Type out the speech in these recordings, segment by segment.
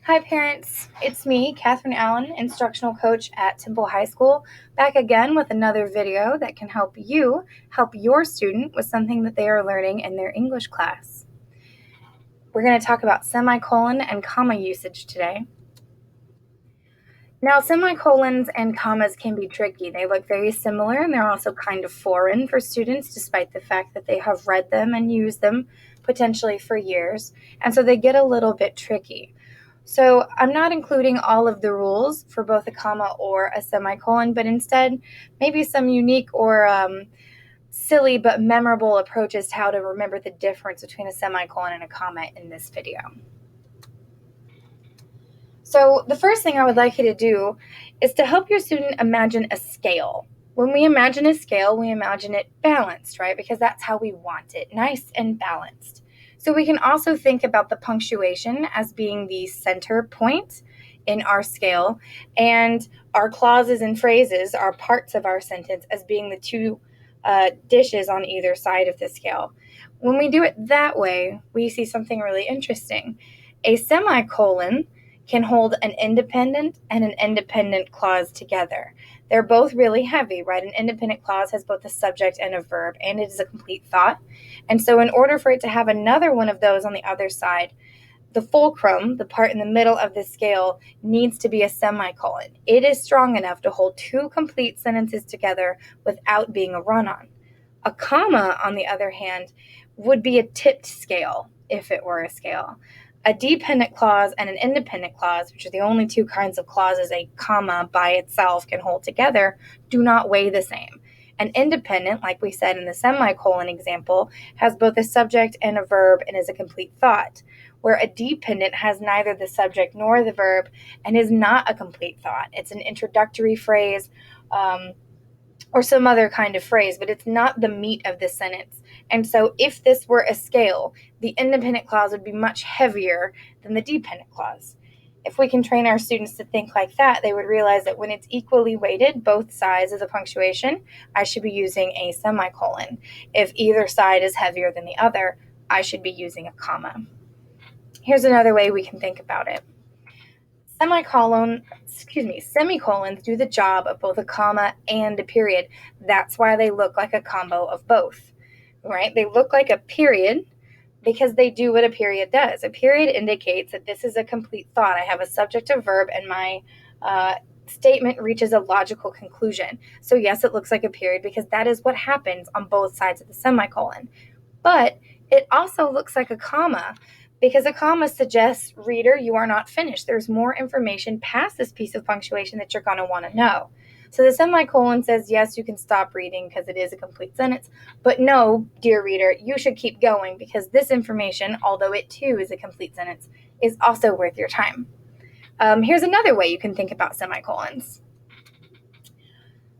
Hi parents, it's me, Catherine Allen, instructional coach at Temple High School, back again with another video that can help you help your student with something that they are learning in their English class. We're going to talk about semicolon and comma usage today. Now, semicolons and commas can be tricky. They look very similar and they're also kind of foreign for students, despite the fact that they have read them and used them potentially for years. And so they get a little bit tricky. So I'm not including all of the rules for both a comma or a semicolon, but instead maybe some unique or silly but memorable approaches to how to remember the difference between a semicolon and a comma in this video. So the first thing I would like you to do is to help your student imagine a scale. When we imagine a scale, we imagine it balanced, right? Because that's how we want it, nice and balanced. So we can also think about the punctuation as being the center point in our scale, and our clauses and phrases, our parts of our sentence, as being the two dishes on either side of the scale. When we do it that way, we see something really interesting. A semicolon can hold an independent and an independent clause together. They're both really heavy, right? An independent clause has both a subject and a verb, and it is a complete thought. And so in order for it to have another one of those on the other side, the fulcrum, the part in the middle of the scale, needs to be a semicolon. It is strong enough to hold two complete sentences together without being a run-on. A comma, on the other hand, would be a tipped scale if it were a scale. A dependent clause and an independent clause, which are the only two kinds of clauses a comma by itself can hold together, do not weigh the same. An independent, like we said in the semicolon example, has both a subject and a verb and is a complete thought, where a dependent has neither the subject nor the verb and is not a complete thought. It's an introductory phrase, or some other kind of phrase, but it's not the meat of the sentence. And so if this were a scale, the independent clause would be much heavier than the dependent clause. If we can train our students to think like that, they would realize that when it's equally weighted, both sides of the punctuation, I should be using a semicolon. If either side is heavier than the other, I should be using a comma. Here's another way we can think about it. Semicolons do the job of both a comma and a period. That's why they look like a combo of both, right? They look like a period because they do what a period does. A period indicates that this is a complete thought. I have a subject, a verb, and my statement reaches a logical conclusion. So yes, it looks like a period because that is what happens on both sides of the semicolon. But it also looks like a comma because a comma suggests, reader, you are not finished. There's more information past this piece of punctuation that you're going to want to know. So the semicolon says, yes, you can stop reading because it is a complete sentence, but no, dear reader, you should keep going because this information, although it too is a complete sentence, is also worth your time. Here's another way you can think about semicolons.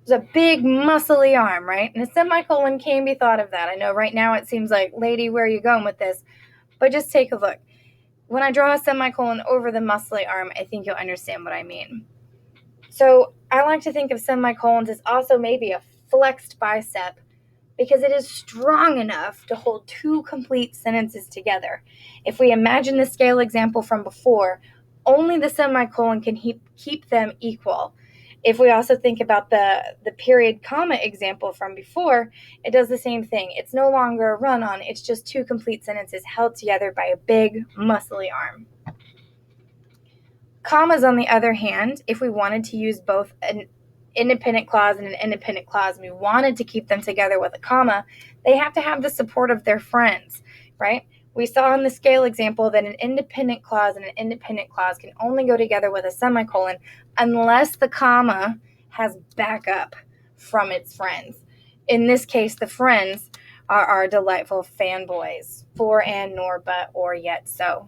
There's a big muscly arm, right? And a semicolon can be thought of that. I know right now it seems like, lady, where are you going with this? But just take a look. When I draw a semicolon over the muscly arm, I think you'll understand what I mean. So I like to think of semicolons as also maybe a flexed bicep because it is strong enough to hold two complete sentences together. If we imagine the scale example from before, only the semicolon can keep them equal. If we also think about the period comma example from before, it does the same thing. It's no longer a run-on. It's just two complete sentences held together by a big, muscly arm. Commas, on the other hand, if we wanted to use both an independent clause and an independent clause, and we wanted to keep them together with a comma, they have to have the support of their friends, right? We saw in the scale example that an independent clause and an independent clause can only go together with a semicolon unless the comma has backup from its friends. In this case, the friends are our delightful fanboys, for, and, nor, but, or, yet, so.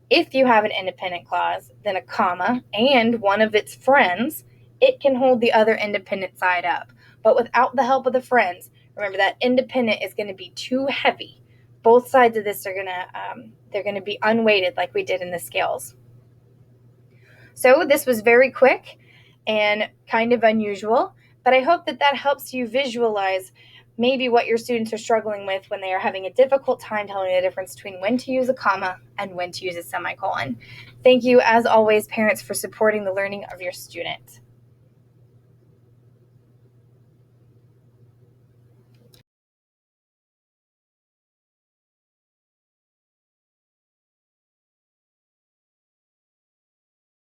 If you have an independent clause, then a comma and one of its friends, it can hold the other independent side up. But without the help of the friends, remember that independent is going to be too heavy. Both sides of this are they're going to be unweighted like we did in the scales. So this was very quick and kind of unusual, but I hope that helps you visualize maybe what your students are struggling with when they are having a difficult time telling the difference between when to use a comma and when to use a semicolon. Thank you, as always, parents, for supporting the learning of your student.